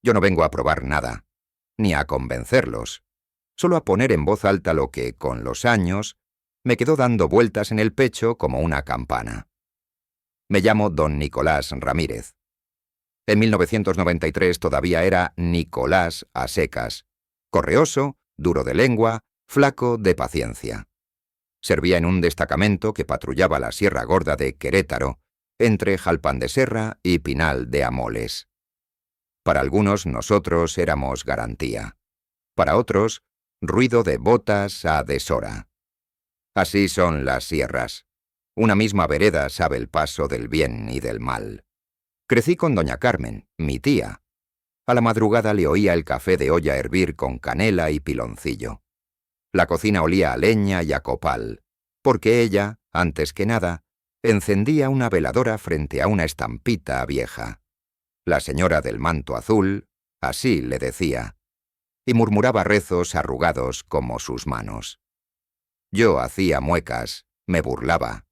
Yo no vengo a probar nada, ni a convencerlos, solo a poner en voz alta lo que, con los años, me quedó dando vueltas en el pecho como una campana. Me llamo don Nicolás Ramírez. En 1993 todavía era Nicolás a secas, correoso, duro de lengua, flaco de paciencia. Servía en un destacamento que patrullaba la Sierra Gorda de Querétaro, entre Jalpan de Serra y Pinal de Amoles. Para algunos nosotros éramos garantía. Para otros, ruido de botas a deshora. Así son las sierras. Una misma vereda sabe el paso del bien y del mal. Crecí con doña Carmen, mi tía. A la madrugada le oía el café de olla hervir con canela y piloncillo. La cocina olía a leña y a copal, porque ella, antes que nada, encendía una veladora frente a una estampita vieja. La señora del manto azul, así le decía, y murmuraba rezos arrugados como sus manos. Yo hacía muecas, me burlaba.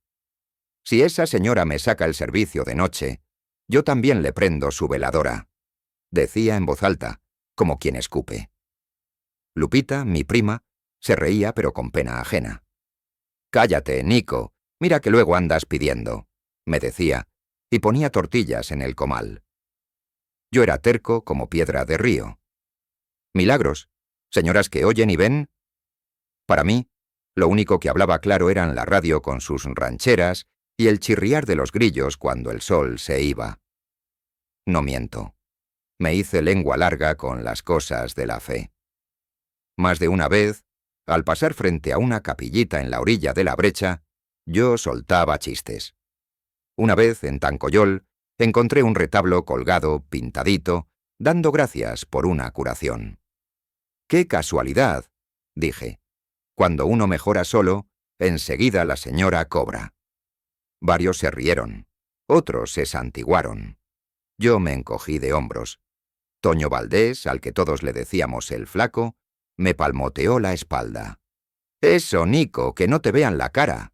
Si esa señora me saca el servicio de noche, yo también le prendo su veladora, decía en voz alta, como quien escupe. Lupita, mi prima, se reía pero con pena ajena. «Cállate, Nico, mira que luego andas pidiendo», me decía, y ponía tortillas en el comal. Yo era terco como piedra de río. Milagros, señoras que oyen y ven. Para mí, lo único que hablaba claro eran la radio con sus rancheras y el chirriar de los grillos cuando el sol se iba. No miento. Me hice lengua larga con las cosas de la fe. Más de una vez, al pasar frente a una capillita en la orilla de la brecha, yo soltaba chistes. Una vez, en Tancoyol, encontré un retablo colgado, pintadito, dando gracias por una curación. ¡Qué casualidad!, dije. Cuando uno mejora solo, enseguida la señora cobra. Varios se rieron, otros se santiguaron. Yo me encogí de hombros. Toño Valdés, al que todos le decíamos el flaco, me palmoteó la espalda. «Eso, Nico, que no te vean la cara».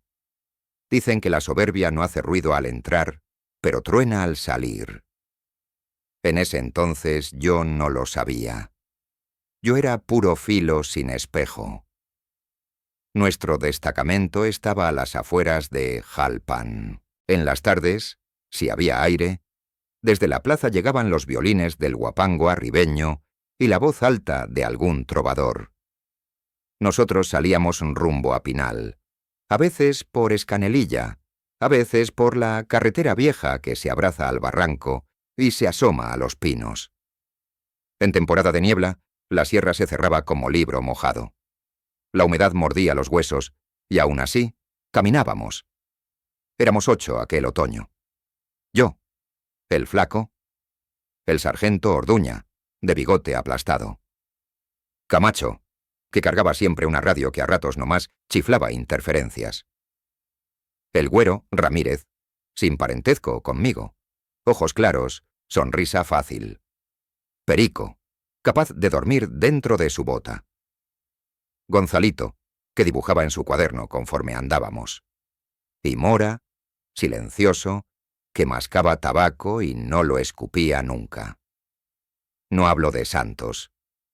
Dicen que la soberbia no hace ruido al entrar, pero truena al salir. En ese entonces yo no lo sabía. Yo era puro filo sin espejo. Nuestro destacamento estaba a las afueras de Jalpan. En las tardes, si había aire, desde la plaza llegaban los violines del guapango arribeño y la voz alta de algún trovador. Nosotros salíamos rumbo a Pinal, a veces por Escanelilla, a veces por la carretera vieja que se abraza al barranco y se asoma a los pinos. En temporada de niebla, la sierra se cerraba como libro mojado. La humedad mordía los huesos, y aún así, caminábamos. Éramos 8 aquel otoño. Yo, el flaco, el sargento Orduña, de bigote aplastado. Camacho, que cargaba siempre una radio que a ratos nomás chiflaba interferencias. El güero, Ramírez, sin parentesco conmigo, ojos claros, sonrisa fácil. Perico, capaz de dormir dentro de su bota. Gonzalito, que dibujaba en su cuaderno conforme andábamos. Y Mora, silencioso, que mascaba tabaco y no lo escupía nunca. No hablo de santos.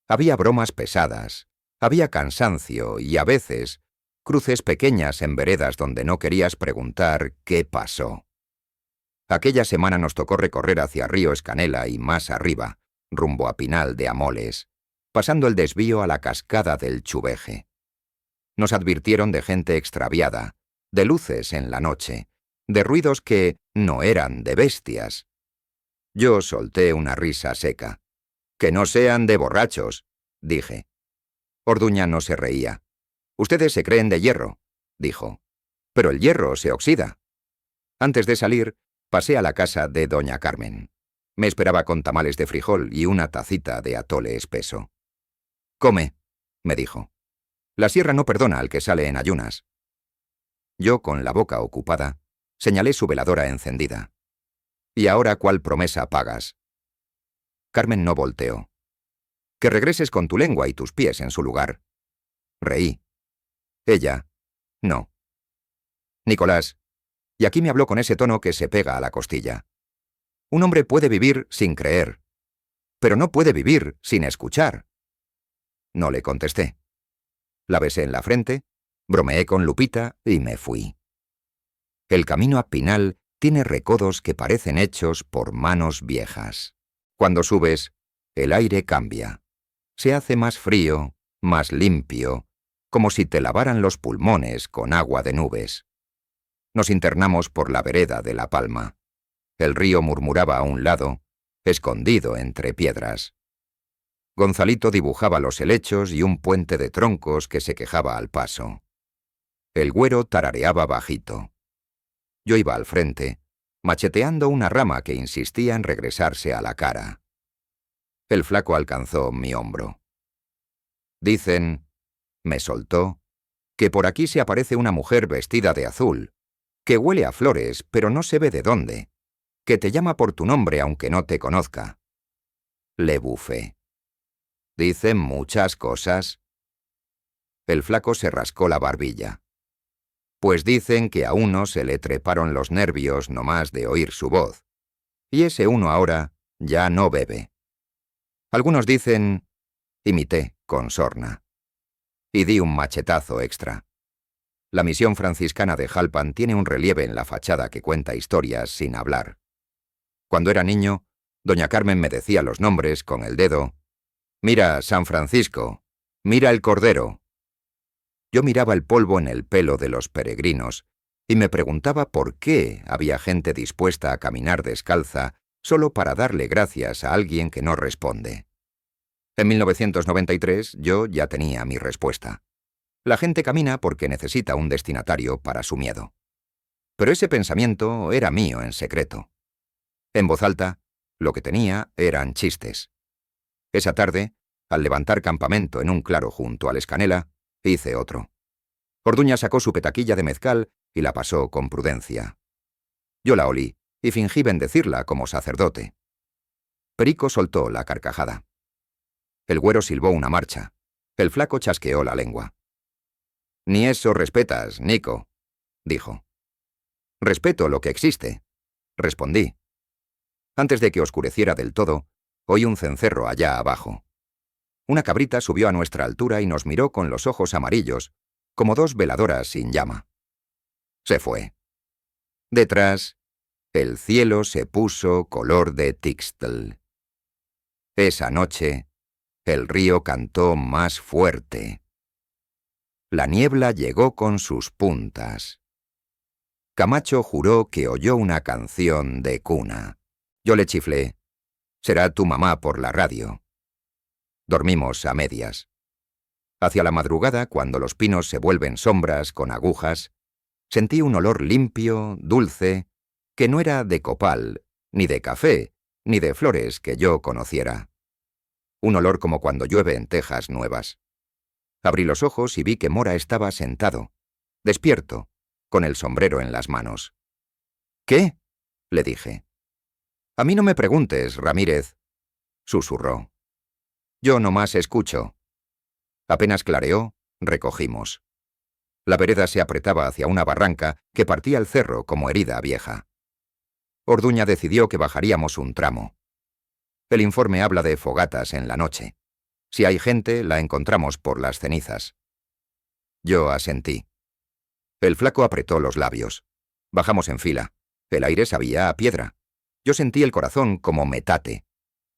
Había bromas pesadas, había cansancio y, a veces, cruces pequeñas en veredas donde no querías preguntar qué pasó. Aquella semana nos tocó recorrer hacia Río Escanela y más arriba, rumbo a Pinal de Amoles, pasando el desvío a la cascada del Chuveje. Nos advirtieron de gente extraviada, de luces en la noche, de ruidos que no eran de bestias. Yo solté una risa seca. «Que no sean de borrachos», dije. Orduña no se reía. «Ustedes se creen de hierro», dijo. «Pero el hierro se oxida». Antes de salir, pasé a la casa de doña Carmen. Me esperaba con tamales de frijol y una tacita de atole espeso. «Come», me dijo. «La sierra no perdona al que sale en ayunas». Yo, con la boca ocupada, señalé su veladora encendida. «¿Y ahora cuál promesa pagas?» Carmen no volteó. «Que regreses con tu lengua y tus pies en su lugar». Reí. Ella, no. «Nicolás», y aquí me habló con ese tono que se pega a la costilla, «un hombre puede vivir sin creer, pero no puede vivir sin escuchar. No le contesté. La besé en la frente, bromeé con Lupita y me fui. El camino a Pinal tiene recodos que parecen hechos por manos viejas. Cuando subes, el aire cambia. Se hace más frío, más limpio, como si te lavaran los pulmones con agua de nubes. Nos internamos por la vereda de La Palma. El río murmuraba a un lado, escondido entre piedras. Gonzalito dibujaba los helechos y un puente de troncos que se quejaba al paso. El güero tarareaba bajito. Yo iba al frente, macheteando una rama que insistía en regresarse a la cara. El flaco alcanzó mi hombro. Dicen, me soltó, que por aquí se aparece una mujer vestida de azul, que huele a flores, pero no se ve de dónde, que te llama por tu nombre aunque no te conozca. Le bufé. Dicen muchas cosas. El flaco se rascó la barbilla. Pues dicen que a uno se le treparon los nervios nomás de oír su voz, y ese uno ahora ya no bebe. Algunos dicen, imité con sorna, y di un machetazo extra. La misión franciscana de Jalpan tiene un relieve en la fachada que cuenta historias sin hablar. Cuando era niño, doña Carmen me decía los nombres con el dedo. Mira, San Francisco, mira el Cordero. Yo miraba el polvo en el pelo de los peregrinos y me preguntaba por qué había gente dispuesta a caminar descalza solo para darle gracias a alguien que no responde. En 1993 yo ya tenía mi respuesta. La gente camina porque necesita un destinatario para su miedo. Pero ese pensamiento era mío en secreto. En voz alta, lo que tenía eran chistes. Esa tarde, al levantar campamento en un claro junto al Escanela, hice otro. Orduña sacó su petaquilla de mezcal y la pasó con prudencia. Yo la olí y fingí bendecirla como sacerdote. Perico soltó la carcajada. El güero silbó una marcha. El flaco chasqueó la lengua. «Ni eso respetas, Nico», dijo. «Respeto lo que existe», respondí. Antes de que oscureciera del todo, oí un cencerro allá abajo. Una cabrita subió a nuestra altura y nos miró con los ojos amarillos, como dos veladoras sin llama. Se fue. Detrás, el cielo se puso color de Tixtl. Esa noche, el río cantó más fuerte. La niebla llegó con sus puntas. Camacho juró que oyó una canción de cuna. Yo le chiflé. «Será tu mamá por la radio». Dormimos a medias. Hacia la madrugada, cuando los pinos se vuelven sombras con agujas, sentí un olor limpio, dulce, que no era de copal, ni de café, ni de flores que yo conociera. Un olor como cuando llueve en tejas nuevas. Abrí los ojos y vi que Mora estaba sentado, despierto, con el sombrero en las manos. «¿Qué?», le dije. «A mí no me preguntes, Ramírez», susurró. «Yo nomás escucho». Apenas clareó, recogimos. La vereda se apretaba hacia una barranca que partía el cerro como herida vieja. Orduña decidió que bajaríamos un tramo. El informe habla de fogatas en la noche. Si hay gente, la encontramos por las cenizas. Yo asentí. El flaco apretó los labios. Bajamos en fila. El aire sabía a piedra. Yo sentí el corazón como metate.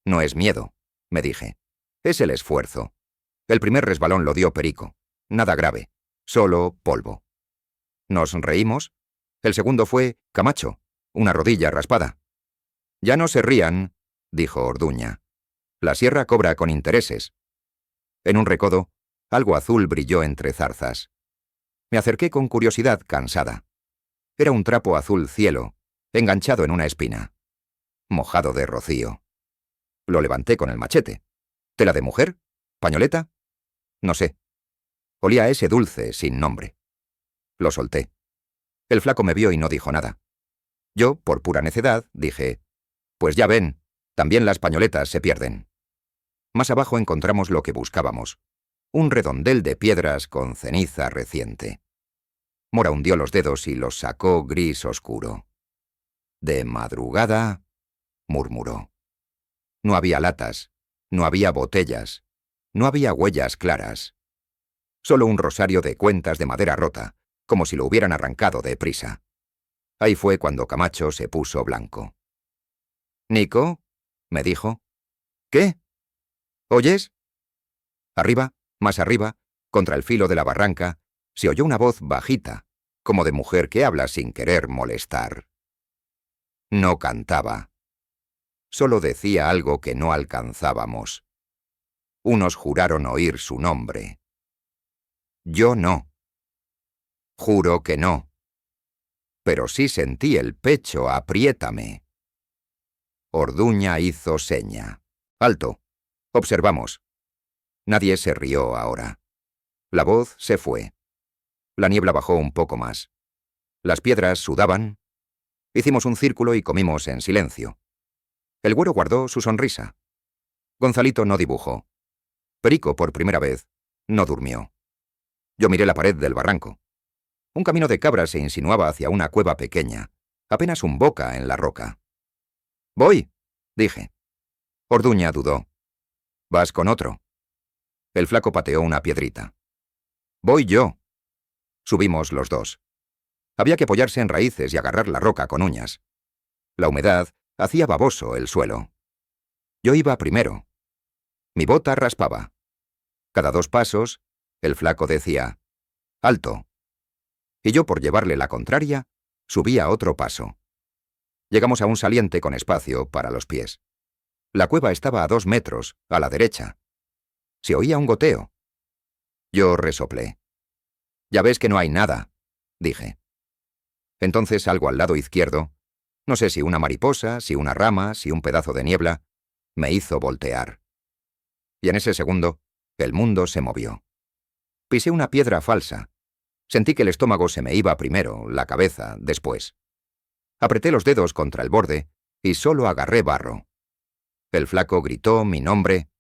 «No es miedo», me dije. «Es el esfuerzo». El primer resbalón lo dio Perico. Nada grave. Solo polvo. Nos reímos. El segundo fue Camacho. Una rodilla raspada. «Ya no se rían», dijo Orduña. «La sierra cobra con intereses». En un recodo, algo azul brilló entre zarzas. Me acerqué con curiosidad cansada. Era un trapo azul cielo, enganchado en una espina. Mojado de rocío. Lo levanté con el machete. ¿Tela de mujer? ¿Pañoleta? No sé. Olía a ese dulce sin nombre. Lo solté. El flaco me vio y no dijo nada. Yo, por pura necedad, dije, «Pues ya ven, también las pañoletas se pierden». Más abajo encontramos lo que buscábamos. Un redondel de piedras con ceniza reciente. Mora hundió los dedos y los sacó gris oscuro. «De madrugada», murmuró. No había latas, No había botellas. No había huellas claras. Solo un rosario de cuentas de madera rota, como si lo hubieran arrancado de prisa. Ahí fue cuando Camacho se puso blanco. «Nico», me dijo. «¿Qué? ¿Oyes?» Arriba, más arriba, contra el filo de la barranca, se oyó una voz bajita, como de mujer que habla sin querer molestar. No cantaba. Solo decía algo que no alcanzábamos. Unos juraron oír su nombre. Yo no. Juro que no. Pero sí sentí el pecho, apriétame. Orduña hizo seña. «Alto. Observamos». Nadie se rió ahora. La voz se fue. La niebla bajó un poco más. Las piedras sudaban. Hicimos un círculo y comimos en silencio. El güero guardó su sonrisa. Gonzalito no dibujó. Perico, por primera vez, no durmió. Yo miré la pared del barranco. Un camino de cabra se insinuaba hacia una cueva pequeña, apenas un boca en la roca. «Voy», dije. Orduña dudó. «¿Vas con otro?» El flaco pateó una piedrita. «Voy yo». Subimos los dos. Había que apoyarse en raíces y agarrar la roca con uñas. La humedad hacía baboso el suelo. Yo iba primero. Mi bota raspaba. Cada 2 pasos, el flaco decía, «Alto». Y yo, por llevarle la contraria, subía otro paso. Llegamos a un saliente con espacio para los pies. La cueva estaba a 2 metros, a la derecha. Se oía un goteo. Yo resoplé. «Ya ves que no hay nada», dije. Entonces algo al lado izquierdo, no sé si una mariposa, si una rama, si un pedazo de niebla, me hizo voltear. Y en ese segundo, el mundo se movió. Pisé una piedra falsa. Sentí que el estómago se me iba primero, la cabeza después. Apreté los dedos contra el borde y solo agarré barro. El flaco gritó mi nombre.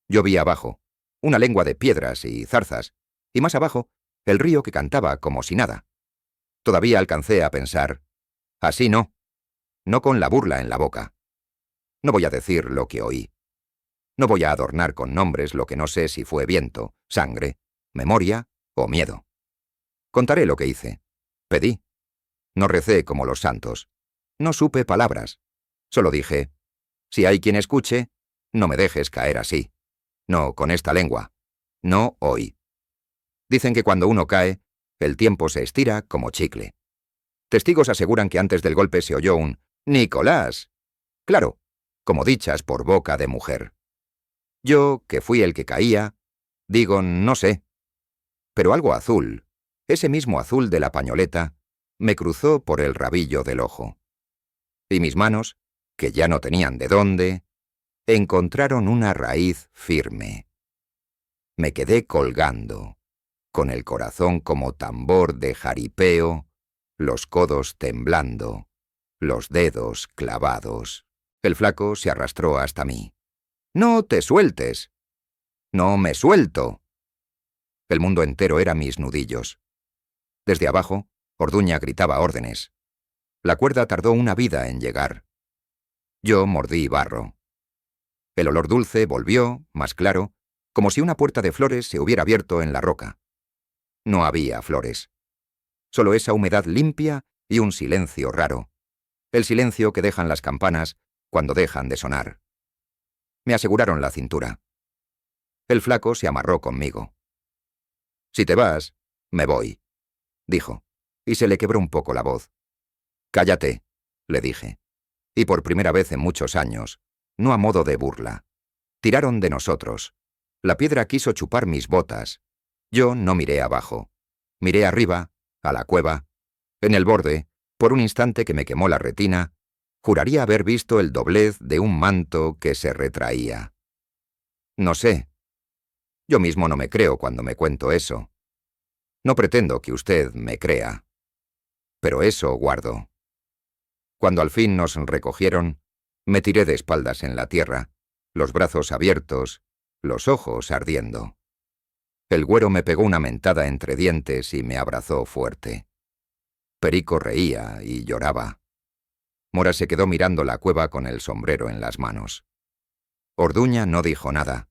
Yo vi abajo, una lengua de piedras y zarzas, y más abajo, el río que cantaba como si nada. Todavía alcancé a pensar, así no, no con la burla en la boca. No voy a decir lo que oí. No voy a adornar con nombres lo que no sé si fue viento, sangre, memoria o miedo. Contaré lo que hice. Pedí. No recé como los santos. No supe palabras. Solo dije, si hay quien escuche, no me dejes caer así. No con esta lengua. No hoy. Dicen que cuando uno cae, el tiempo se estira como chicle. Testigos aseguran que antes del golpe se oyó un «Nicolás». Claro, como dichas por boca de mujer. Yo, que fui el que caía, digo no sé. Pero algo azul, ese mismo azul de la pañoleta, me cruzó por el rabillo del ojo. Y mis manos, que ya no tenían de dónde, encontraron una raíz firme. Me quedé colgando, con el corazón como tambor de jaripeo, los codos temblando, los dedos clavados. El flaco se arrastró hasta mí. «¡No te sueltes!». «No me suelto». El mundo entero era mis nudillos. Desde abajo, Orduña gritaba órdenes. La cuerda tardó una vida en llegar. Yo mordí barro. El olor dulce volvió, más claro, como si una puerta de flores se hubiera abierto en la roca. No había flores. Solo esa humedad limpia y un silencio raro. El silencio que dejan las campanas cuando dejan de sonar. Me aseguraron la cintura. El flaco se amarró conmigo. «Si te vas, me voy», dijo, y se le quebró un poco la voz. «Cállate», le dije. Y por primera vez en muchos años, no a modo de burla. Tiraron de nosotros. La piedra quiso chupar mis botas. Yo no miré abajo. Miré arriba, a la cueva. En el borde, por un instante que me quemó la retina, juraría haber visto el doblez de un manto que se retraía. No sé. Yo mismo no me creo cuando me cuento eso. No pretendo que usted me crea. Pero eso guardo. Cuando al fin nos recogieron, me tiré de espaldas en la tierra, los brazos abiertos, los ojos ardiendo. El güero me pegó una mentada entre dientes y me abrazó fuerte. Perico reía y lloraba. Mora se quedó mirando la cueva con el sombrero en las manos. Orduña no dijo nada.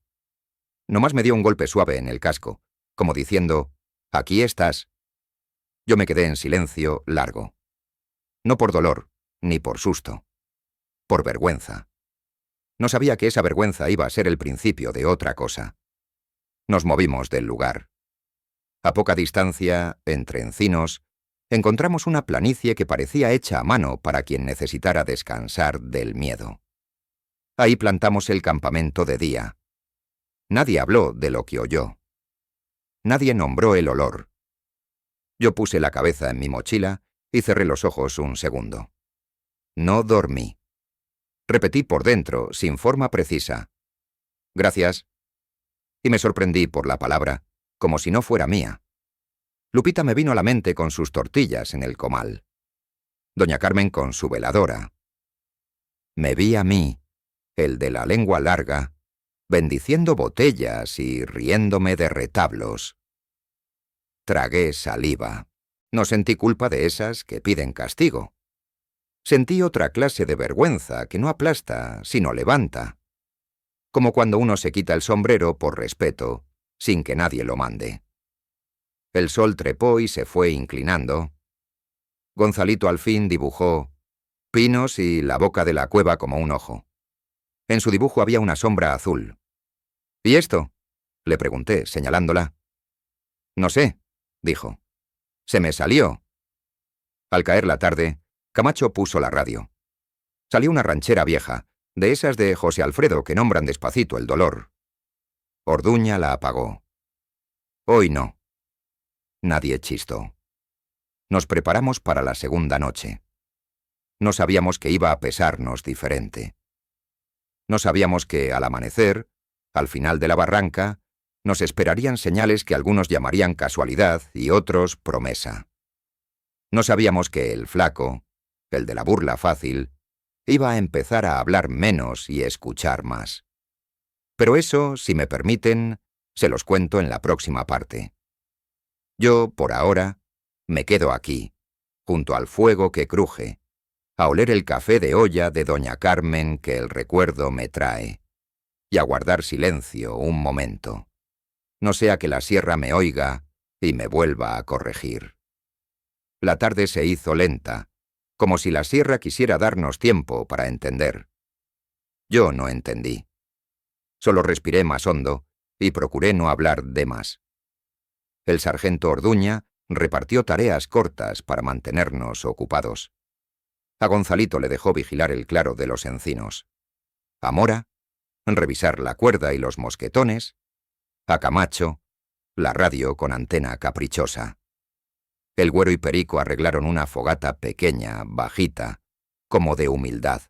Nomás me dio un golpe suave en el casco, como diciendo, «Aquí estás». Yo me quedé en silencio largo. No por dolor, ni por susto. Por vergüenza. No sabía que esa vergüenza iba a ser el principio de otra cosa. Nos movimos del lugar. A poca distancia, entre encinos, encontramos una planicie que parecía hecha a mano para quien necesitara descansar del miedo. Ahí plantamos el campamento de día. Nadie habló de lo que oyó. Nadie nombró el olor. Yo puse la cabeza en mi mochila y cerré los ojos un segundo. No dormí. Repetí por dentro, sin forma precisa. «Gracias». Y me sorprendí por la palabra, como si no fuera mía. Lupita me vino a la mente con sus tortillas en el comal. Doña Carmen con su veladora. Me vi a mí, el de la lengua larga, bendiciendo botellas y riéndome de retablos. Tragué saliva. No sentí culpa de esas que piden castigo. Sentí otra clase de vergüenza que no aplasta, sino levanta. Como cuando uno se quita el sombrero por respeto, sin que nadie lo mande. El sol trepó y se fue inclinando. Gonzalito al fin dibujó pinos y la boca de la cueva como un ojo. En su dibujo había una sombra azul. «¿Y esto?», le pregunté, señalándola. «No sé», dijo. «Se me salió». Al caer la tarde, Camacho puso la radio. Salió una ranchera vieja, de esas de José Alfredo que nombran despacito el dolor. Orduña la apagó. Hoy no. Nadie chistó. Nos preparamos para la segunda noche. No sabíamos que iba a pesarnos diferente. No sabíamos que, al amanecer, al final de la barranca, nos esperarían señales que algunos llamarían casualidad y otros promesa. No sabíamos que el flaco, el de la burla fácil, iba a empezar a hablar menos y escuchar más. Pero eso, si me permiten, se los cuento en la próxima parte. Yo, por ahora, me quedo aquí, junto al fuego que cruje, a oler el café de olla de doña Carmen que el recuerdo me trae, y a guardar silencio un momento, no sea que la sierra me oiga y me vuelva a corregir. La tarde se hizo lenta, como si la sierra quisiera darnos tiempo para entender. Yo no entendí. Solo respiré más hondo y procuré no hablar de más. El sargento Orduña repartió tareas cortas para mantenernos ocupados. A Gonzalito le dejó vigilar el claro de los encinos. A Mora, revisar la cuerda y los mosquetones. A Camacho, la radio con antena caprichosa. El Güero y Perico arreglaron una fogata pequeña, bajita, como de humildad.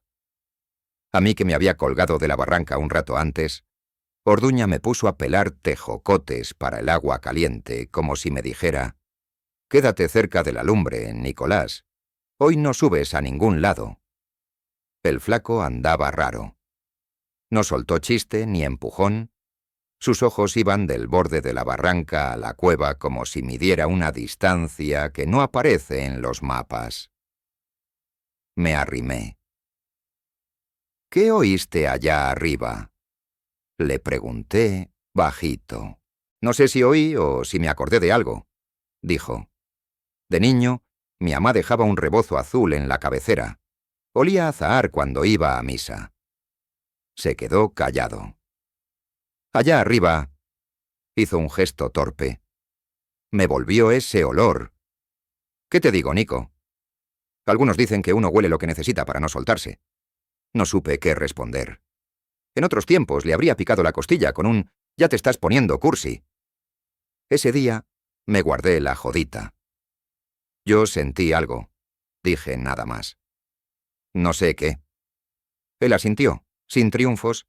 A mí, que me había colgado de la barranca un rato antes, Orduña me puso a pelar tejocotes para el agua caliente, como si me dijera: «Quédate cerca de la lumbre, Nicolás. Hoy no subes a ningún lado». El flaco andaba raro. No soltó chiste ni empujón. Sus ojos iban del borde de la barranca a la cueva como si midiera una distancia que no aparece en los mapas. Me arrimé. «¿Qué oíste allá arriba?», le pregunté bajito. «No sé si oí o si me acordé de algo», dijo. «De niño, mi amá dejaba un rebozo azul en la cabecera. Olía a azahar cuando iba a misa». Se quedó callado. «Allá arriba», hizo un gesto torpe. «Me volvió ese olor». «¿Qué te digo, Nico? Algunos dicen que uno huele lo que necesita para no soltarse». No supe qué responder. En otros tiempos le habría picado la costilla con un «ya te estás poniendo cursi». Ese día me guardé la jodita. Yo sentí algo. Dije nada más. No sé qué. Él asintió, sin triunfos.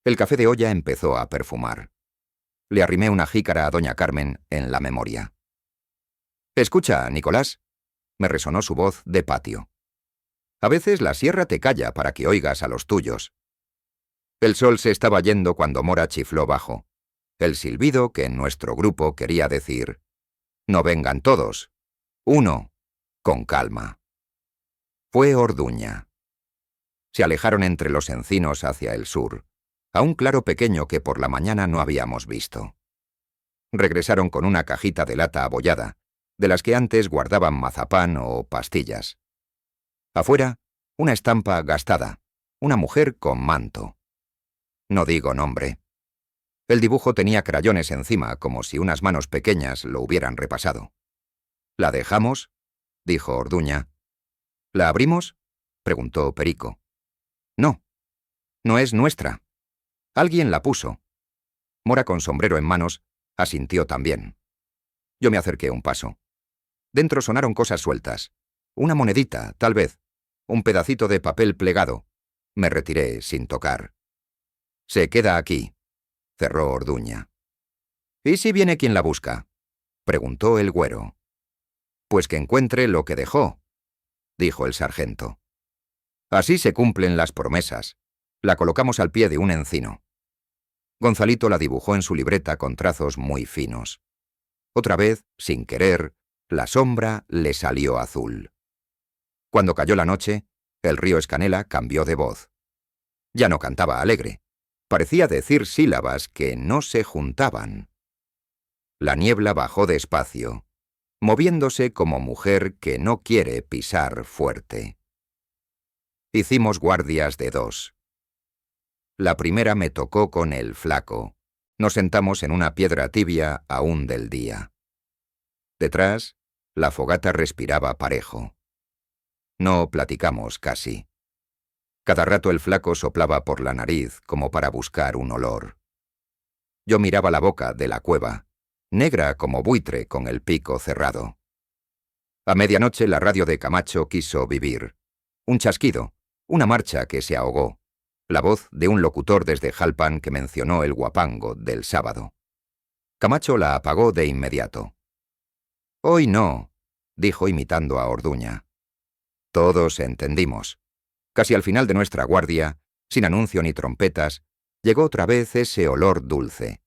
El café de olla empezó a perfumar. Le arrimé una jícara a doña Carmen en la memoria. «Escucha, Nicolás», me resonó su voz de patio. «A veces la sierra te calla para que oigas a los tuyos». El sol se estaba yendo cuando Mora chifló bajo. El silbido que en nuestro grupo quería decir: «No vengan todos. Uno, con calma». Fue Orduña. Se alejaron entre los encinos hacia el sur, a un claro pequeño que por la mañana no habíamos visto. Regresaron con una cajita de lata abollada, de las que antes guardaban mazapán o pastillas. Afuera, una estampa gastada, una mujer con manto. No digo nombre. El dibujo tenía crayones encima, como si unas manos pequeñas lo hubieran repasado. ¿La dejamos?, dijo Orduña. ¿La abrimos?, preguntó Perico. No, no es nuestra. Alguien la puso. Mora, con sombrero en manos, asintió también. Yo me acerqué un paso. Dentro sonaron cosas sueltas. Una monedita, tal vez. Un pedacito de papel plegado. Me retiré sin tocar. Se queda aquí, cerró Orduña. ¿Y si viene quien la busca?, preguntó el güero. Pues que encuentre lo que dejó, dijo el sargento. Así se cumplen las promesas. La colocamos al pie de un encino. Gonzalito la dibujó en su libreta con trazos muy finos. Otra vez, sin querer, la sombra le salió azul. Cuando cayó la noche, el río Escanela cambió de voz. Ya no cantaba alegre. Parecía decir sílabas que no se juntaban. La niebla bajó despacio, moviéndose como mujer que no quiere pisar fuerte. Hicimos guardias de 2. La primera me tocó con el flaco. Nos sentamos en una piedra tibia aún del día. Detrás, la fogata respiraba parejo. No platicamos casi. Cada rato el flaco soplaba por la nariz como para buscar un olor. Yo miraba la boca de la cueva, negra como buitre con el pico cerrado. A medianoche la radio de Camacho quiso vivir. Un chasquido, una marcha que se ahogó. La voz de un locutor desde Jalpan que mencionó el guapango del sábado. Camacho la apagó de inmediato. «Hoy no», dijo imitando a Orduña. Todos entendimos. Casi al final de nuestra guardia, sin anuncio ni trompetas, llegó otra vez ese olor dulce.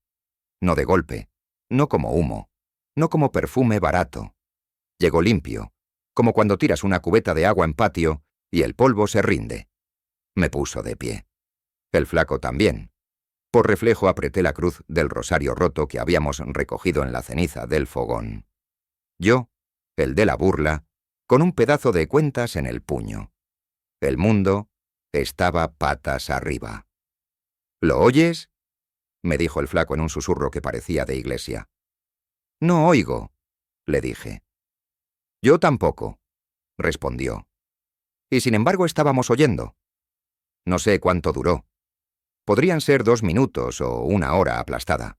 No de golpe, no como humo, no como perfume barato. Llegó limpio, como cuando tiras una cubeta de agua en patio y el polvo se rinde. Me puso de pie. El flaco también. Por reflejo apreté la cruz del rosario roto que habíamos recogido en la ceniza del fogón. Yo, el de la burla, con un pedazo de cuentas en el puño. El mundo estaba patas arriba. ¿Lo oyes?, me dijo el flaco en un susurro que parecía de iglesia. No oigo, le dije. Yo tampoco, respondió. Y sin embargo estábamos oyendo. No sé cuánto duró. Podrían ser 2 minutos o 1 hora aplastada.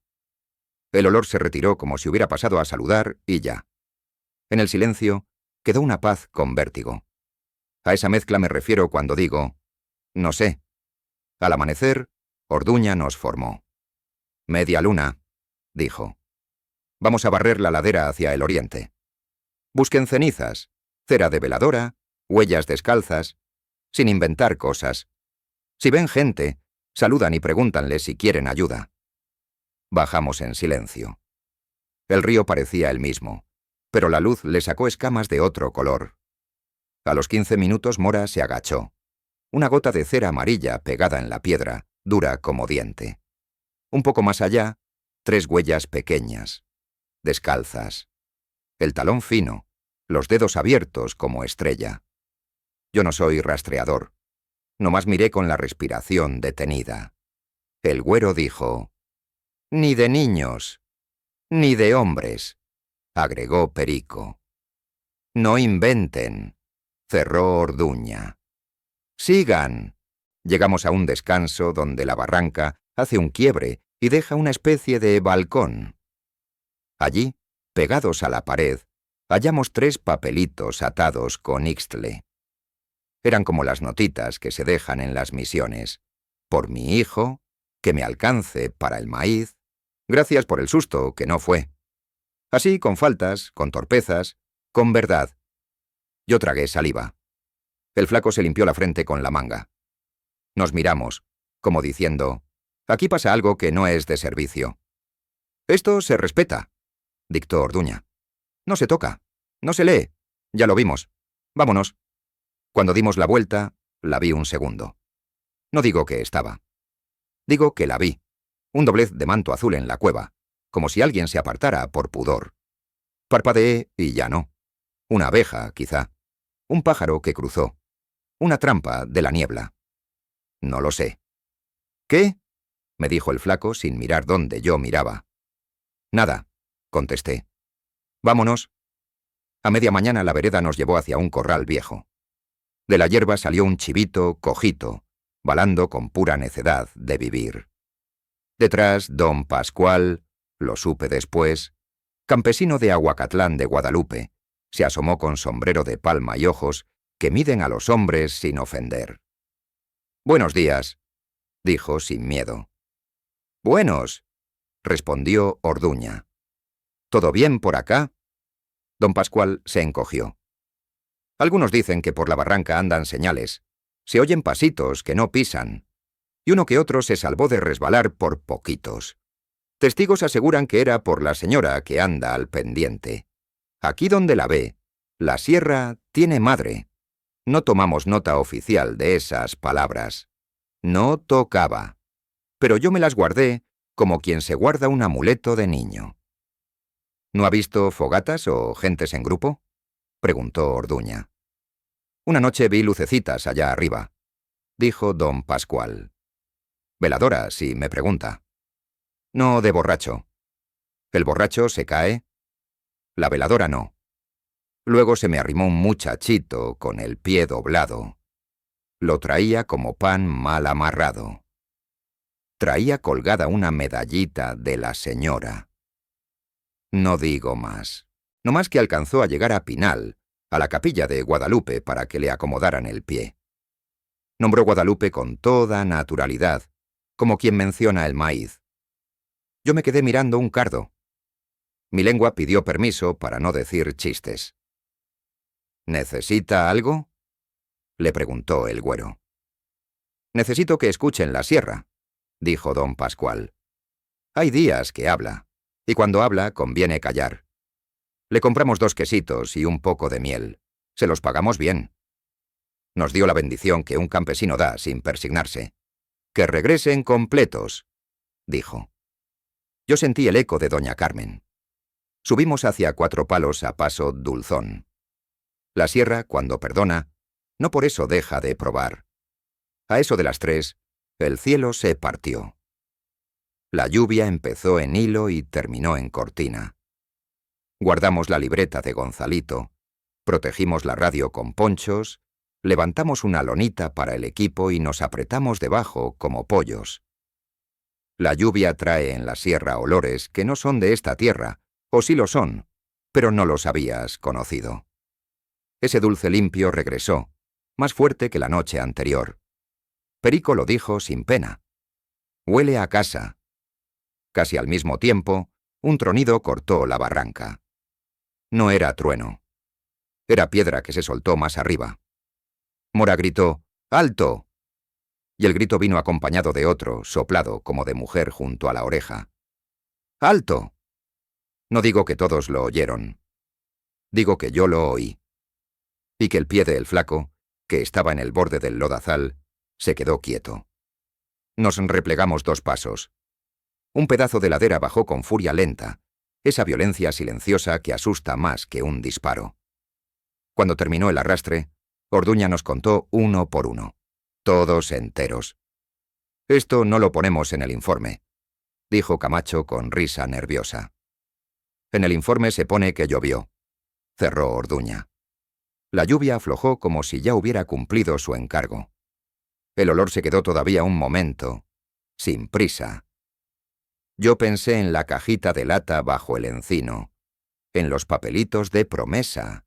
El olor se retiró como si hubiera pasado a saludar y ya. En el silencio quedó una paz con vértigo. A esa mezcla me refiero cuando digo, no sé. Al amanecer, Orduña nos formó. Media luna, dijo. Vamos a barrer la ladera hacia el oriente. Busquen cenizas, cera de veladora, huellas descalzas, sin inventar cosas. Si ven gente, saludan y pregúntanle si quieren ayuda. Bajamos en silencio. El río parecía el mismo, pero la luz le sacó escamas de otro color. A los 15 minutos Mora se agachó. Una gota de cera amarilla pegada en la piedra, dura como diente. Un poco más allá, 3 huellas pequeñas, descalzas. El talón fino, los dedos abiertos como estrella. Yo no soy rastreador. Nomás miré con la respiración detenida. El güero dijo, «Ni de niños, ni de hombres», agregó Perico. «No inventen», cerró Orduña. «Sigan». Llegamos a un descanso donde la barranca hace un quiebre y deja una especie de balcón. Allí, pegados a la pared, hallamos 3 papelitos atados con ixtle. Eran como las notitas que se dejan en las misiones. Por mi hijo, que me alcance para el maíz. Gracias por el susto, que no fue. Así, con faltas, con torpezas, con verdad. Yo tragué saliva. El flaco se limpió la frente con la manga. Nos miramos, como diciendo, aquí pasa algo que no es de servicio. Esto se respeta, dictó Orduña. No se toca, no se lee. Ya lo vimos. Vámonos. Cuando dimos la vuelta, la vi un segundo. No digo que estaba. Digo que la vi. Un doblez de manto azul en la cueva, como si alguien se apartara por pudor. Parpadeé y ya no. Una abeja, quizá. Un pájaro que cruzó. Una trampa de la niebla. No lo sé. ¿Qué? Me dijo el flaco sin mirar donde yo miraba. Nada, contesté. Vámonos. A media mañana la vereda nos llevó hacia un corral viejo. De la hierba salió un chivito cojito, balando con pura necedad de vivir. Detrás, don Pascual, lo supe después, campesino de Aguacatlán de Guadalupe, se asomó con sombrero de palma y ojos que miden a los hombres sin ofender. «Buenos días», dijo sin miedo. «Buenos», respondió Orduña. «¿Todo bien por acá?» Don Pascual se encogió. «Algunos dicen que por la barranca andan señales. Se oyen pasitos que no pisan. Y uno que otro se salvó de resbalar por poquitos. Testigos aseguran que era por la señora que anda al pendiente. Aquí donde la ve, la sierra tiene madre. No tomamos nota oficial de esas palabras. No tocaba. Pero yo me las guardé como quien se guarda un amuleto de niño». «¿No ha visto fogatas o gentes en grupo?», preguntó Orduña. «Una noche vi lucecitas allá arriba», dijo don Pascual. «Veladora, si me pregunta». «No de borracho». «¿El borracho se cae?» «La veladora no». Luego se me arrimó un muchachito con el pie doblado. Lo traía como pan mal amarrado. Traía colgada una medallita de la señora. No digo más. No más que alcanzó a llegar a Pinal, a la capilla de Guadalupe, para que le acomodaran el pie. Nombró Guadalupe con toda naturalidad, como quien menciona el maíz. Yo me quedé mirando un cardo. Mi lengua pidió permiso para no decir chistes. «¿Necesita algo?», le preguntó el güero. «Necesito que escuchen la sierra», dijo don Pascual. «Hay días que habla, y cuando habla conviene callar. Le compramos 2 quesitos y un poco de miel. Se los pagamos bien. Nos dio la bendición que un campesino da sin persignarse. Que regresen completos», dijo. Yo sentí el eco de doña Carmen. Subimos hacia Cuatro Palos a paso dulzón. La sierra, cuando perdona, no por eso deja de probar. A eso de las 3, el cielo se partió. La lluvia empezó en hilo y terminó en cortina. Guardamos la libreta de Gonzalito, protegimos la radio con ponchos, levantamos una lonita para el equipo y nos apretamos debajo como pollos. La lluvia trae en la sierra olores que no son de esta tierra, o sí lo son, pero no los habías conocido. Ese dulce limpio regresó, más fuerte que la noche anterior. Perico lo dijo sin pena. «Huele a casa». Casi al mismo tiempo, un tronido cortó la barranca. No era trueno. Era piedra que se soltó más arriba. Mora gritó «¡Alto!», y el grito vino acompañado de otro, soplado como de mujer junto a la oreja. «¡Alto!». No digo que todos lo oyeron. Digo que yo lo oí. Y que el pie del flaco, que estaba en el borde del lodazal, se quedó quieto. Nos replegamos 2 pasos. Un pedazo de ladera bajó con furia lenta, esa violencia silenciosa que asusta más que un disparo. Cuando terminó el arrastre, Orduña nos contó uno por uno, todos enteros. «Esto no lo ponemos en el informe», dijo Camacho con risa nerviosa. «En el informe se pone que llovió», cerró Orduña. La lluvia aflojó como si ya hubiera cumplido su encargo. El olor se quedó todavía un momento, sin prisa. Yo pensé en la cajita de lata bajo el encino, en los papelitos de promesa,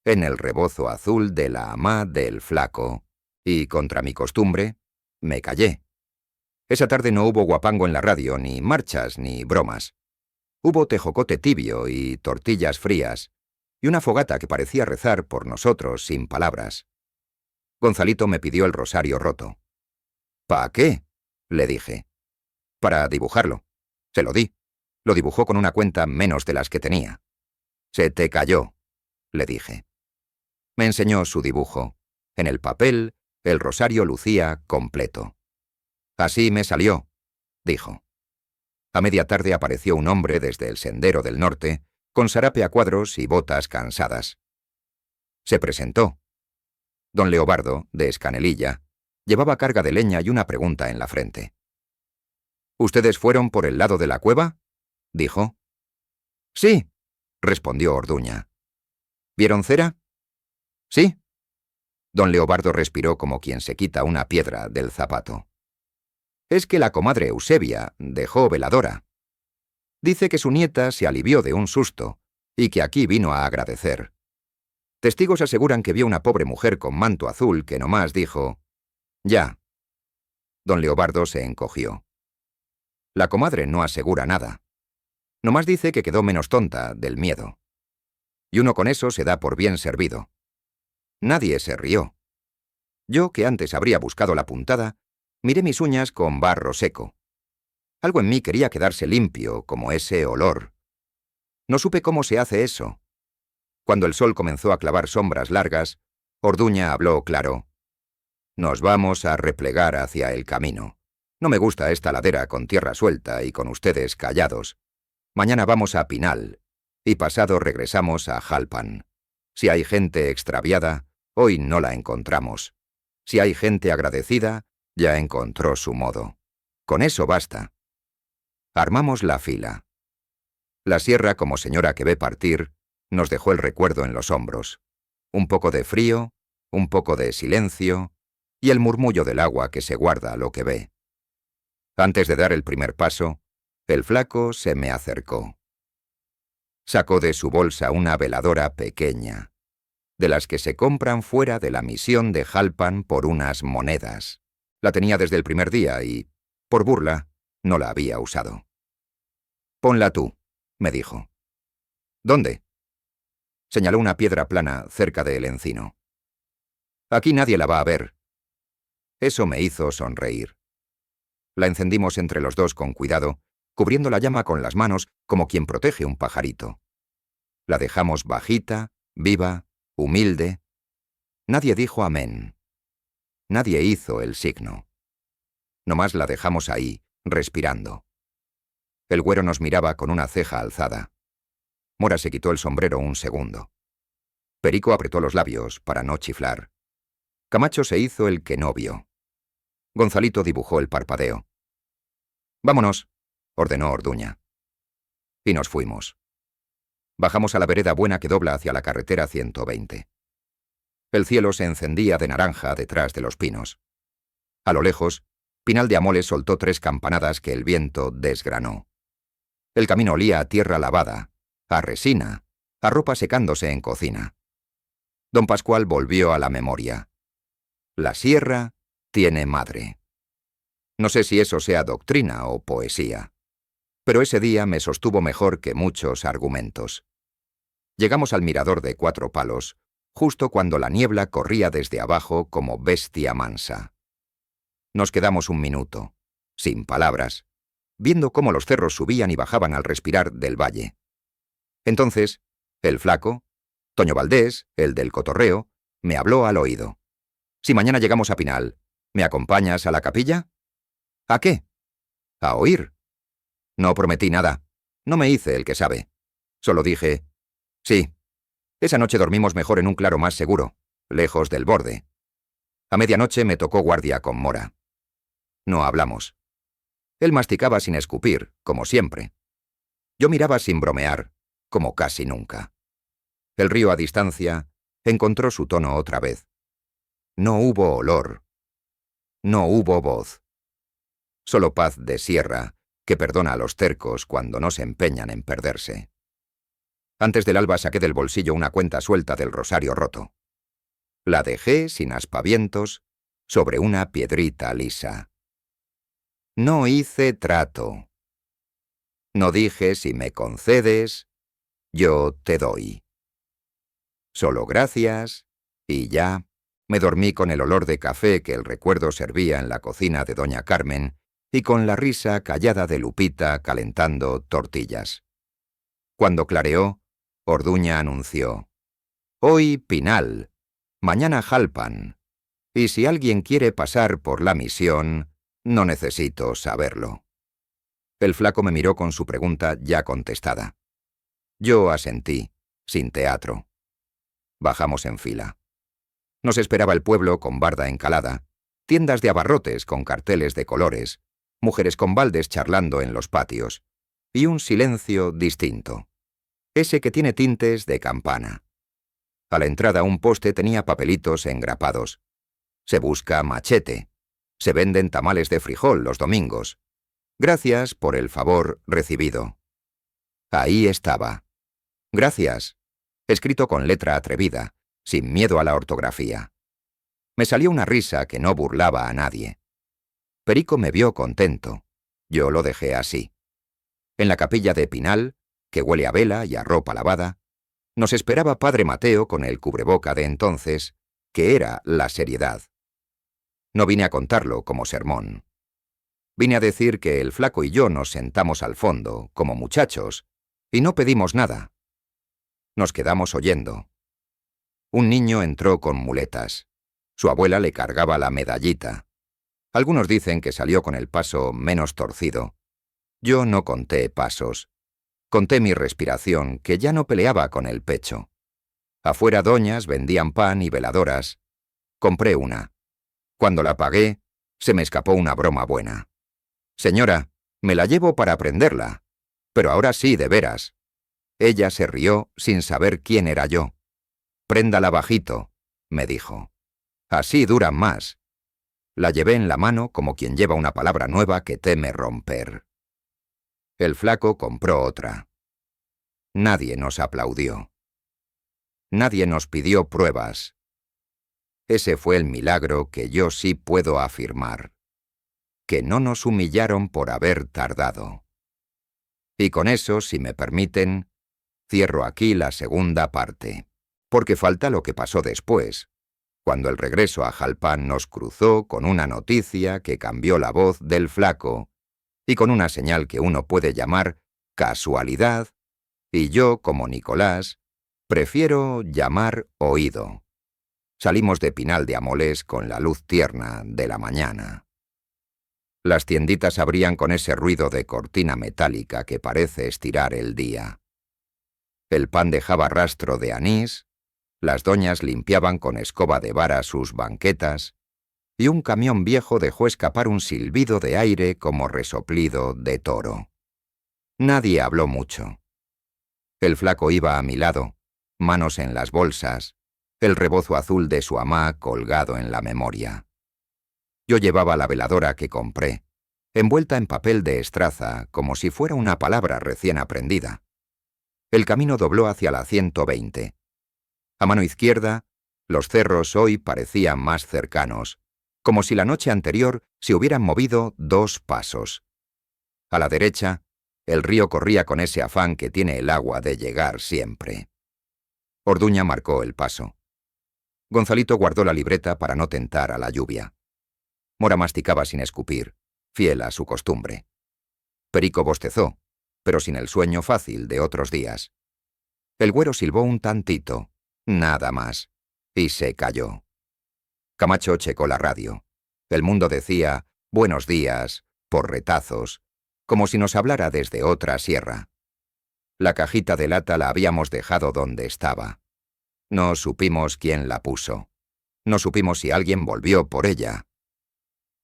en el rebozo azul de la amá del flaco, y, contra mi costumbre, me callé. Esa tarde no hubo guapango en la radio, ni marchas, ni bromas. Hubo tejocote tibio y tortillas frías, y una fogata que parecía rezar por nosotros sin palabras. Gonzalito me pidió el rosario roto. «¿Pa qué?», le dije. «Para dibujarlo». Se lo di. Lo dibujó con una cuenta menos de las que tenía. «Se te cayó», le dije. Me enseñó su dibujo. En el papel, el rosario lucía completo. «Así me salió», dijo. A media tarde apareció un hombre desde el sendero del norte, con sarape a cuadros y botas cansadas. Se presentó. Don Leobardo, de Escanelilla, llevaba carga de leña y una pregunta en la frente. —¿Ustedes fueron por el lado de la cueva? —dijo. —Sí —respondió Orduña. —¿Vieron cera? —Sí. Don Leobardo respiró como quien se quita una piedra del zapato. —Es que la comadre Eusebia dejó veladora. Dice que su nieta se alivió de un susto y que aquí vino a agradecer. Testigos aseguran que vio una pobre mujer con manto azul que nomás dijo: «Ya». Don Leobardo se encogió. La comadre no asegura nada. Nomás dice que quedó menos tonta del miedo. Y uno con eso se da por bien servido. Nadie se rió. Yo, que antes habría buscado la puntada, miré mis uñas con barro seco. Algo en mí quería quedarse limpio, como ese olor. No supe cómo se hace eso. Cuando el sol comenzó a clavar sombras largas, Orduña habló claro. «Nos vamos a replegar hacia el camino. No me gusta esta ladera con tierra suelta y con ustedes callados. Mañana vamos a Pinal, y pasado regresamos a Jalpan. Si hay gente extraviada, hoy no la encontramos. Si hay gente agradecida, ya encontró su modo. Con eso basta». Armamos la fila. La sierra, como señora que ve partir, nos dejó el recuerdo en los hombros. Un poco de frío, un poco de silencio y el murmullo del agua que se guarda lo que ve. Antes de dar el primer paso, el flaco se me acercó. Sacó de su bolsa una veladora pequeña, de las que se compran fuera de la misión de Jalpan por unas monedas. La tenía desde el primer día y, por burla, no la había usado. «Ponla tú», me dijo. «¿Dónde?» Señaló una piedra plana cerca del encino. «Aquí nadie la va a ver». Eso me hizo sonreír. La encendimos entre los dos con cuidado, cubriendo la llama con las manos como quien protege un pajarito. La dejamos bajita, viva, humilde. Nadie dijo amén. Nadie hizo el signo. Nomás la dejamos ahí, respirando. El güero nos miraba con una ceja alzada. Mora se quitó el sombrero un segundo. Perico apretó los labios para no chiflar. Camacho se hizo el que no vio. Gonzalito dibujó el parpadeo. «Vámonos», ordenó Orduña. Y nos fuimos. Bajamos a la vereda buena que dobla hacia la carretera 120. El cielo se encendía de naranja detrás de los pinos. A lo lejos, Pinal de Amoles soltó 3 campanadas que el viento desgranó. El camino olía a tierra lavada, a resina, a ropa secándose en cocina. Don Pascual volvió a la memoria. La sierra tiene madre. No sé si eso sea doctrina o poesía, pero ese día me sostuvo mejor que muchos argumentos. Llegamos al mirador de 4 palos, justo cuando la niebla corría desde abajo como bestia mansa. Nos quedamos un minuto, sin palabras, viendo cómo los cerros subían y bajaban al respirar del valle. Entonces, el flaco, Toño Valdés, el del cotorreo, me habló al oído. «Si mañana llegamos a Pinal, ¿me acompañas a la capilla?» «¿A qué?» «A oír». No prometí nada. No me hice el que sabe. Solo dije: «Sí». Esa noche dormimos mejor en un claro más seguro, lejos del borde. A medianoche me tocó guardia con Mora. No hablamos. Él masticaba sin escupir, como siempre. Yo miraba sin bromear, como casi nunca. El río a distancia encontró su tono otra vez. No hubo olor. No hubo voz. Solo paz de sierra que perdona a los tercos cuando no se empeñan en perderse. Antes del alba saqué del bolsillo una cuenta suelta del rosario roto. La dejé, sin aspavientos, sobre una piedrita lisa. No hice trato. No dije: si me concedes, yo te doy. Solo gracias, y ya. Me dormí con el olor de café que el recuerdo servía en la cocina de doña Carmen y con la risa callada de Lupita calentando tortillas. Cuando clareó, Orduña anunció: «Hoy Pinal, mañana Jalpan, y si alguien quiere pasar por la misión, no necesito saberlo». El flaco me miró con su pregunta ya contestada. Yo asentí, sin teatro. Bajamos en fila. Nos esperaba el pueblo con barda encalada, tiendas de abarrotes con carteles de colores, mujeres con baldes charlando en los patios, y un silencio distinto, ese que tiene tintes de campana. A la entrada un poste tenía papelitos engrapados. Se busca machete. Se venden tamales de frijol los domingos. Gracias por el favor recibido. Ahí estaba. Gracias, escrito con letra atrevida, sin miedo a la ortografía. Me salió una risa que no burlaba a nadie. Perico me vio contento. Yo lo dejé así. En la capilla de Pinal, que huele a vela y a ropa lavada, nos esperaba Padre Mateo con el cubreboca de entonces, que era la seriedad. No vine a contarlo como sermón. Vine a decir que el flaco y yo nos sentamos al fondo, como muchachos, y no pedimos nada. Nos quedamos oyendo. Un niño entró con muletas. Su abuela le cargaba la medallita. Algunos dicen que salió con el paso menos torcido. Yo no conté pasos. Conté mi respiración, que ya no peleaba con el pecho. Afuera doñas vendían pan y veladoras. Compré una. Cuando la pagué, se me escapó una broma buena. Señora, me la llevo para aprenderla. Pero ahora sí, de veras. Ella se rió sin saber quién era yo. Préndala bajito, me dijo. Así duran más. La llevé en la mano como quien lleva una palabra nueva que teme romper. El flaco compró otra. Nadie nos aplaudió. Nadie nos pidió pruebas. Ese fue el milagro que yo sí puedo afirmar. Que no nos humillaron por haber tardado. Y con eso, si me permiten, cierro aquí la segunda parte, porque falta lo que pasó después, cuando el regreso a Jalpan nos cruzó con una noticia que cambió la voz del flaco y con una señal que uno puede llamar casualidad, y yo, como Nicolás, prefiero llamar oído. Salimos de Pinal de Amoles con la luz tierna de la mañana. Las tienditas abrían con ese ruido de cortina metálica que parece estirar el día. El pan dejaba rastro de anís, las doñas limpiaban con escoba de vara sus banquetas, y un camión viejo dejó escapar un silbido de aire como resoplido de toro. Nadie habló mucho. El flaco iba a mi lado, manos en las bolsas, el rebozo azul de su amá colgado en la memoria. Yo llevaba la veladora que compré, envuelta en papel de estraza, como si fuera una palabra recién aprendida. El camino dobló hacia la 120. A mano izquierda, los cerros hoy parecían más cercanos, como si la noche anterior se hubieran movido 2 pasos. A la derecha, el río corría con ese afán que tiene el agua de llegar siempre. Orduña marcó el paso. Gonzalito guardó la libreta para no tentar a la lluvia. Mora masticaba sin escupir, fiel a su costumbre. Perico bostezó, pero sin el sueño fácil de otros días. El güero silbó un tantito, nada más, y se calló. Camacho checó la radio. El Mundo decía «Buenos días», por retazos, como si nos hablara desde otra sierra. La cajita de lata la habíamos dejado donde estaba. No supimos quién la puso. No supimos si alguien volvió por ella.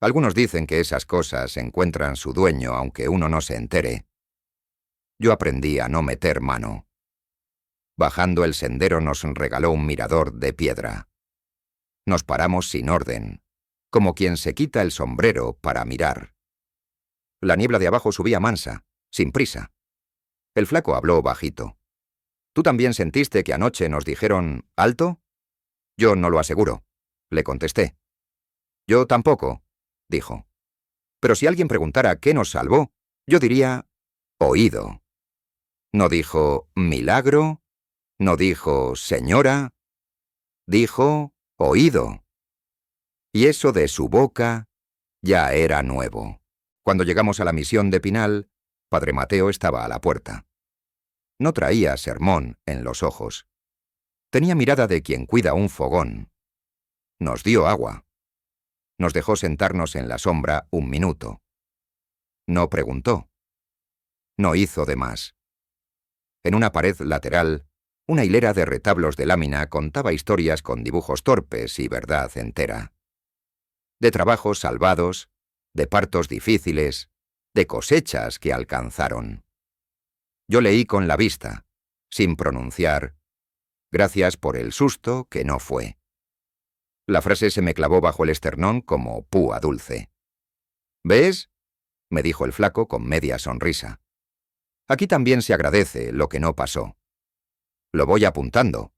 Algunos dicen que esas cosas encuentran su dueño aunque uno no se entere. Yo aprendí a no meter mano. Bajando el sendero nos regaló un mirador de piedra. Nos paramos sin orden, como quien se quita el sombrero para mirar. La niebla de abajo subía mansa, sin prisa. El flaco habló bajito. ¿Tú también sentiste que anoche nos dijeron «alto»? Yo no lo aseguro, le contesté. Yo tampoco, dijo. Pero si alguien preguntara qué nos salvó, yo diría «oído». No dijo «milagro», no dijo «señora», dijo «oído». Y eso de su boca ya era nuevo. Cuando llegamos a la misión de Pinal, Padre Mateo estaba a la puerta. No traía sermón en los ojos. Tenía mirada de quien cuida un fogón. Nos dio agua. Nos dejó sentarnos en la sombra un minuto. No preguntó. No hizo de más. En una pared lateral, una hilera de retablos de lámina contaba historias con dibujos torpes y verdad entera. De trabajos salvados, de partos difíciles, de cosechas que alcanzaron. Yo leí con la vista, sin pronunciar, gracias por el susto que no fue. La frase se me clavó bajo el esternón como púa dulce. ¿Ves?, me dijo el flaco con media sonrisa. Aquí también se agradece lo que no pasó. Lo voy apuntando,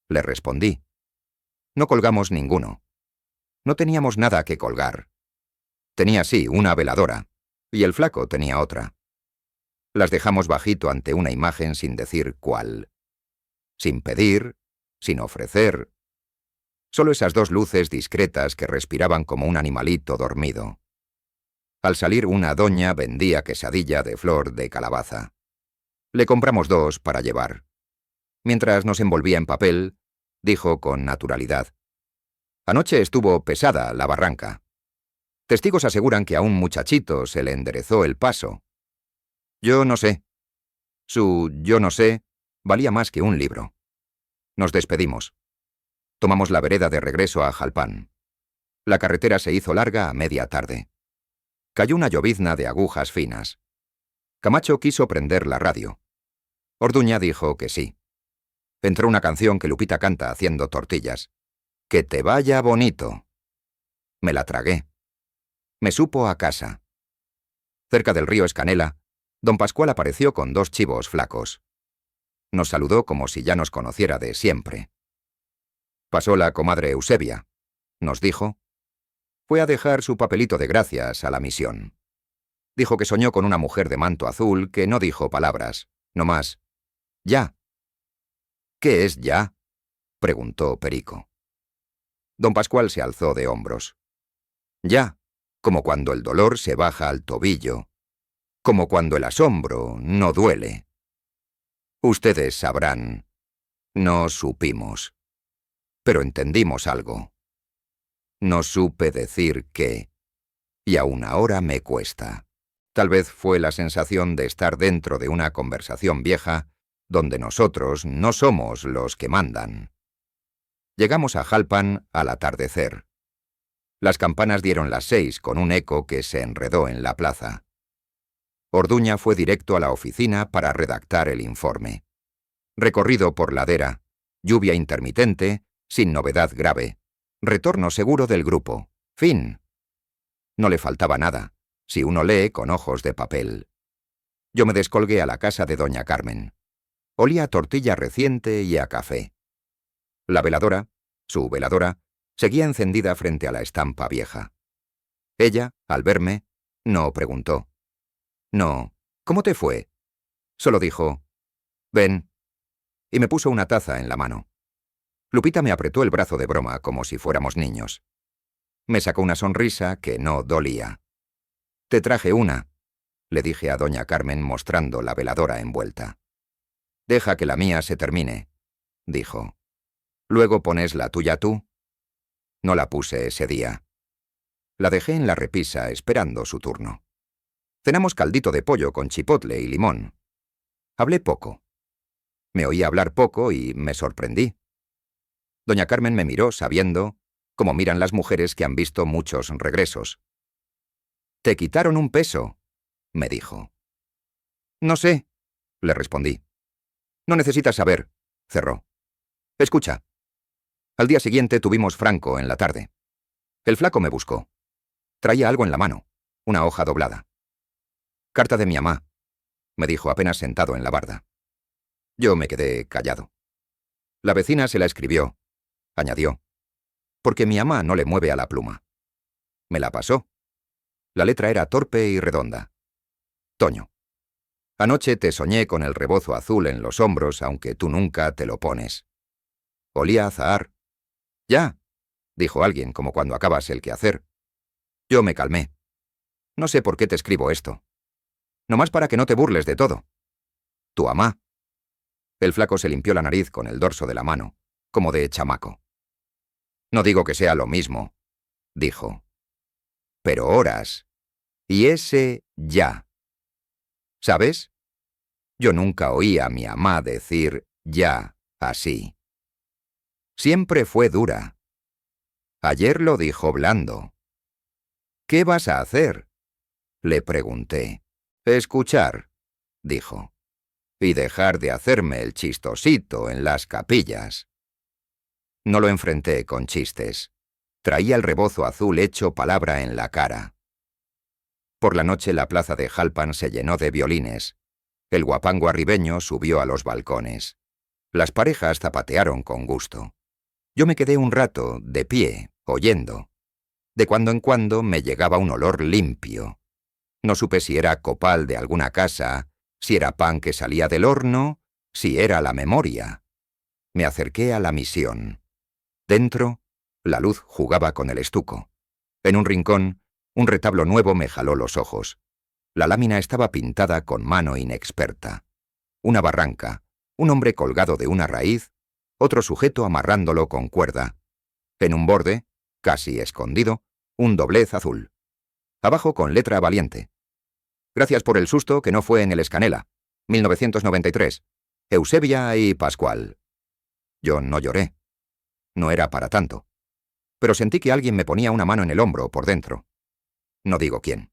le respondí. No colgamos ninguno. No teníamos nada que colgar. Tenía sí una veladora, y el flaco tenía otra. Las dejamos bajito ante una imagen sin decir cuál. Sin pedir, sin ofrecer. Solo esas dos luces discretas que respiraban como un animalito dormido. Al salir una doña vendía quesadilla de flor de calabaza. Le compramos 2 para llevar. Mientras nos envolvía en papel, dijo con naturalidad: «Anoche estuvo pesada la barranca. Testigos aseguran que a un muchachito se le enderezó el paso. Yo no sé. Su yo no sé valía más que un libro». Nos despedimos. Tomamos la vereda de regreso a Jalpán. La carretera se hizo larga a media tarde. Cayó una llovizna de agujas finas. Camacho quiso prender la radio. Orduña dijo que sí. Entró una canción que Lupita canta haciendo tortillas. «Que te vaya bonito». Me la tragué. Me supo a casa. Cerca del río Escanela, don Pascual apareció con 2 chivos flacos. Nos saludó como si ya nos conociera de siempre. Pasó la comadre Eusebia, nos dijo. Fue a dejar su papelito de gracias a la misión. Dijo que soñó con una mujer de manto azul que no dijo palabras, nomás «ya». «¿Qué es ya?», preguntó Perico. Don Pascual se alzó de hombros. «Ya, como cuando el dolor se baja al tobillo, como cuando el asombro no duele. Ustedes sabrán. No supimos. Pero entendimos algo. No supe decir qué, y aún ahora me cuesta». Tal vez fue la sensación de estar dentro de una conversación vieja donde nosotros no somos los que mandan. Llegamos a Jalpan al atardecer. Las campanas dieron las 6 con un eco que se enredó en la plaza. Orduña fue directo a la oficina para redactar el informe. Recorrido por ladera, lluvia intermitente, sin novedad grave, retorno seguro del grupo. Fin. No le faltaba nada, si uno lee con ojos de papel. Yo me descolgué a la casa de doña Carmen. Olía a tortilla reciente y a café. La veladora, su veladora, seguía encendida frente a la estampa vieja. Ella, al verme, no preguntó. No, ¿cómo te fue? Solo dijo, «Ven», y me puso una taza en la mano. Lupita me apretó el brazo de broma como si fuéramos niños. Me sacó una sonrisa que no dolía. «Te traje una», le dije a doña Carmen mostrando la veladora envuelta. «Deja que la mía se termine», dijo. «Luego pones la tuya tú». No la puse ese día. La dejé en la repisa esperando su turno. Cenamos caldito de pollo con chipotle y limón. Hablé poco. Me oí hablar poco y me sorprendí. Doña Carmen me miró sabiendo, como miran las mujeres que han visto muchos regresos. «Te quitaron un peso», me dijo. «No sé», le respondí. «No necesitas saber», cerró. «Escucha. Al día siguiente tuvimos Franco en la tarde. El flaco me buscó. Traía algo en la mano, una hoja doblada. «Carta de mi amá», me dijo apenas sentado en la barda. Yo me quedé callado. «La vecina se la escribió», añadió, «porque mi amá no le mueve a la pluma». Me la pasó. La letra era torpe y redonda. «Toño, anoche te soñé con el rebozo azul en los hombros, aunque tú nunca te lo pones. Olía a azahar». «Ya», dijo alguien como cuando acabas el quehacer. Yo me calmé. «No sé por qué te escribo esto. Nomás para que no te burles de todo. Tu amá». El flaco se limpió la nariz con el dorso de la mano, como de chamaco. «No digo que sea lo mismo», dijo. «Pero horas. Y ese ya. ¿Sabes? Yo nunca oí a mi amá decir ya así. Siempre fue dura. Ayer lo dijo blando. ¿Qué vas a hacer? Le pregunté. Escuchar, dijo. Y dejar de hacerme el chistosito en las capillas. No lo enfrenté con chistes. Traía el rebozo azul hecho palabra en la cara. Por la noche la plaza de Jalpan se llenó de violines. El guapango arribeño subió a los balcones. Las parejas zapatearon con gusto. Yo me quedé un rato, de pie, oyendo. De cuando en cuando me llegaba un olor limpio. No supe si era copal de alguna casa, si era pan que salía del horno, si era la memoria. Me acerqué a la misión. Dentro, la luz jugaba con el estuco. En un rincón, un retablo nuevo me jaló los ojos. La lámina estaba pintada con mano inexperta. Una barranca, un hombre colgado de una raíz, otro sujeto amarrándolo con cuerda. En un borde, casi escondido, un doblez azul. Abajo con letra valiente. Gracias por el susto que no fue en el Escanela. 1993. Eusebia y Pascual. Yo no lloré. No era para tanto. Pero sentí que alguien me ponía una mano en el hombro por dentro. No digo quién.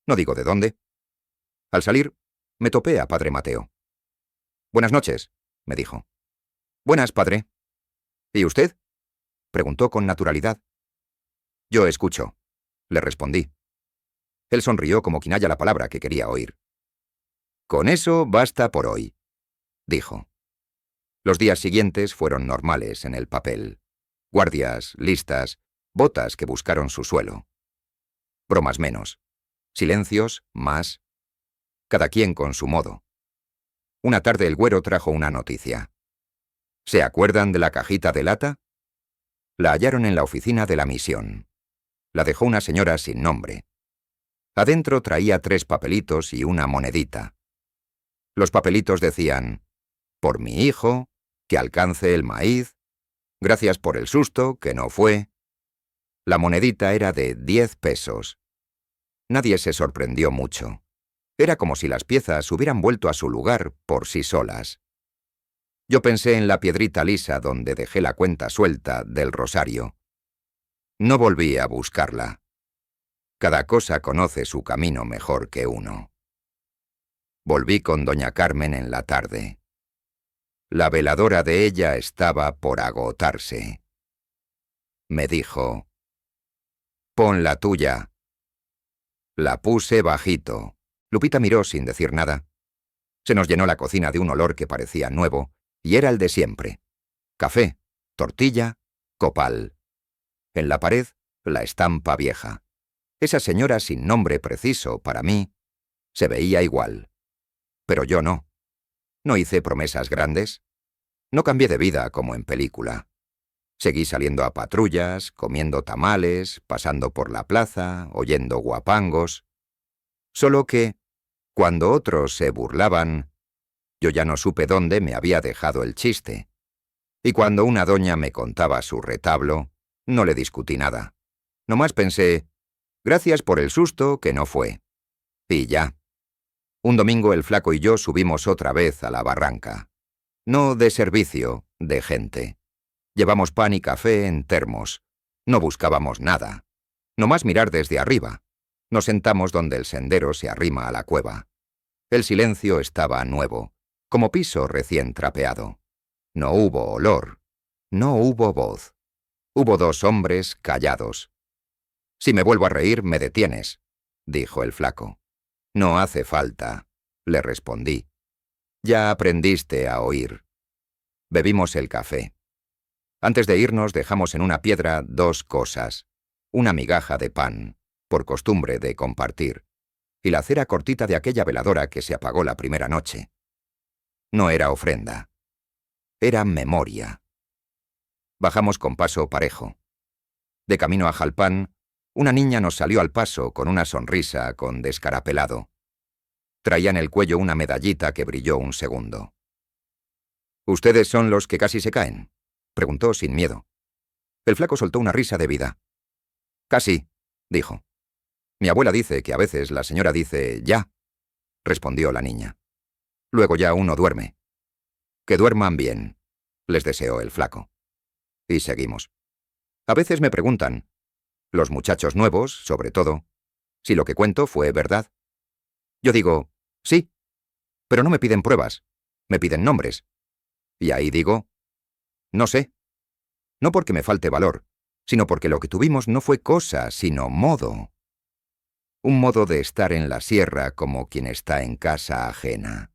No digo de dónde. Al salir, me topé a padre Mateo. Buenas noches, me dijo. Buenas, padre. ¿Y usted? Preguntó con naturalidad. Yo escucho, le respondí. Él sonrió como quien halla la palabra que quería oír. Con eso basta por hoy, dijo. Los días siguientes fueron normales en el papel. Guardias, listas, botas que buscaron su suelo. Bromas menos. Silencios más. Cada quien con su modo. Una tarde el güero trajo una noticia. ¿Se acuerdan de la cajita de lata? La hallaron en la oficina de la misión. La dejó una señora sin nombre. Adentro traía 3 papelitos y una monedita. Los papelitos decían: por mi hijo, que alcance el maíz, gracias por el susto, que no fue. La monedita era de 10 pesos. Nadie se sorprendió mucho. Era como si las piezas hubieran vuelto a su lugar por sí solas. Yo pensé en la piedrita lisa donde dejé la cuenta suelta del rosario. No volví a buscarla. Cada cosa conoce su camino mejor que uno. Volví con doña Carmen en la tarde. La veladora de ella estaba por agotarse. Me dijo: pon la tuya. La puse bajito. Lupita miró sin decir nada. Se nos llenó la cocina de un olor que parecía nuevo, y era el de siempre. Café, tortilla, copal. En la pared, la estampa vieja. Esa señora sin nombre preciso para mí se veía igual. Pero yo no. No hice promesas grandes. No cambié de vida como en película. Seguí saliendo a patrullas, comiendo tamales, pasando por la plaza, oyendo guapangos. Solo que, cuando otros se burlaban, yo ya no supe dónde me había dejado el chiste. Y cuando una doña me contaba su retablo, no le discutí nada. Nomás pensé: gracias por el susto, que no fue. Y ya. Un domingo el flaco y yo subimos otra vez a la barranca. No de servicio, de gente. Llevamos pan y café en termos. No buscábamos nada. Nomás mirar desde arriba. Nos sentamos donde el sendero se arrima a la cueva. El silencio estaba nuevo, como piso recién trapeado. No hubo olor. No hubo voz. Hubo 2 hombres callados. Si me vuelvo a reír, me detienes, dijo el flaco. No hace falta, le respondí. Ya aprendiste a oír. Bebimos el café. Antes de irnos dejamos en una piedra 2 cosas. Una migaja de pan, por costumbre de compartir, y la cera cortita de aquella veladora que se apagó la primera noche. No era ofrenda. Era memoria. Bajamos con paso parejo. De camino a Jalpan, una niña nos salió al paso con una sonrisa con descarapelado. Traía en el cuello una medallita que brilló un segundo. ¿Ustedes son los que casi se caen?, preguntó sin miedo. El flaco soltó una risa de vida. Casi, dijo. Mi abuela dice que a veces la señora dice ya, respondió la niña. Luego ya uno duerme. Que duerman bien, les deseó el flaco. Y seguimos. A veces me preguntan, los muchachos nuevos, sobre todo, si lo que cuento fue verdad. Yo digo, sí, pero no me piden pruebas, me piden nombres. Y ahí digo, no sé. No porque me falte valor, sino porque lo que tuvimos no fue cosa, sino modo. Un modo de estar en la sierra como quien está en casa ajena.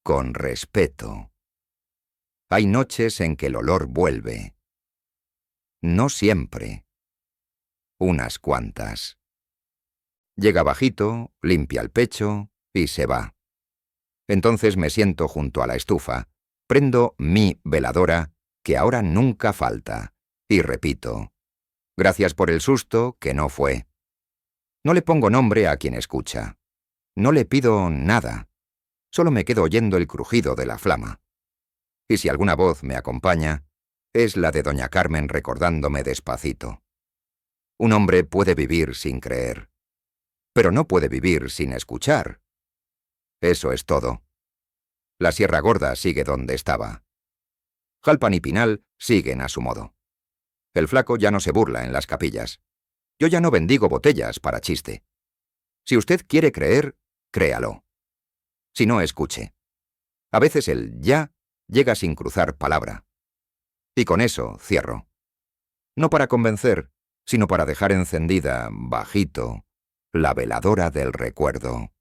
Con respeto. Hay noches en que el olor vuelve. No siempre. Unas cuantas. Llega bajito, limpia el pecho y se va. Entonces me siento junto a la estufa, prendo mi veladora, que ahora nunca falta, y repito, gracias por el susto, que no fue. No le pongo nombre a quien escucha. No le pido nada. Solo me quedo oyendo el crujido de la flama. Y si alguna voz me acompaña, es la de doña Carmen recordándome despacito. Un hombre puede vivir sin creer, pero no puede vivir sin escuchar. Eso es todo. La Sierra Gorda sigue donde estaba. Jalpan y Pinal siguen a su modo. El flaco ya no se burla en las capillas. Yo ya no bendigo botellas para chiste. Si usted quiere creer, créalo. Si no, escuche. A veces el ya llega sin cruzar palabra. Y con eso cierro. No para convencer, sino para dejar encendida, bajito, la veladora del recuerdo.